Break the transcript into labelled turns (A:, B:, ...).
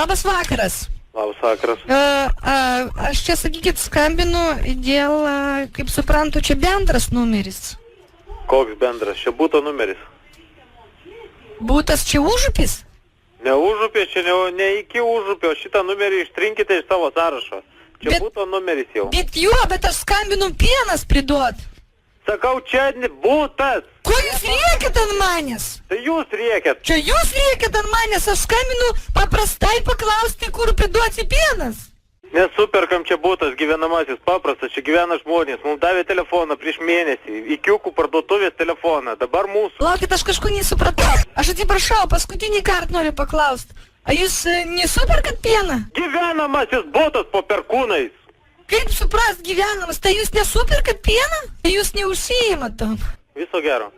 A: Labas vakaras.
B: Labas vakaras.
A: Aš čia, sakykit, skambinu dėl, kaip suprantu, čia bendras numeris.
B: Koks bendras? Čia būto numeris.
A: Būtas čia Užupis?
B: Ne Užupė, čia ne iki Užupio. Šitą numerį ištrinkite iš savo sąrašo. Čia būto numeris jau.
A: Bet aš skambinu Pienas priduot.
B: Sakau, čia būtas.
A: Ko jūs rėkit ant manęs?
B: Tai jūs rėkit.
A: Čia jūs rėkit ant manęs, aš skambinu paprastai paklausti, kur priduoti Pienas.
B: Nesuperkam čia būtas gyvenamasis, paprastas, čia gyvena žmonės. Mums davė telefoną prieš mėnesį, Ikiukų parduotuvės telefoną, dabar mūsų.
A: Laukit, aš kažko nesupratau. Aš atsiprašau, paskutinį kartą noriu paklausti. A jūs nesuperkat pieną?
B: Gyvenamasis būtas po perkūnais.
A: Kaip suprast gyvenamas, tai jūs nesuperkat pieną? Tai jūs neužsiimat tam.
B: Viso gero.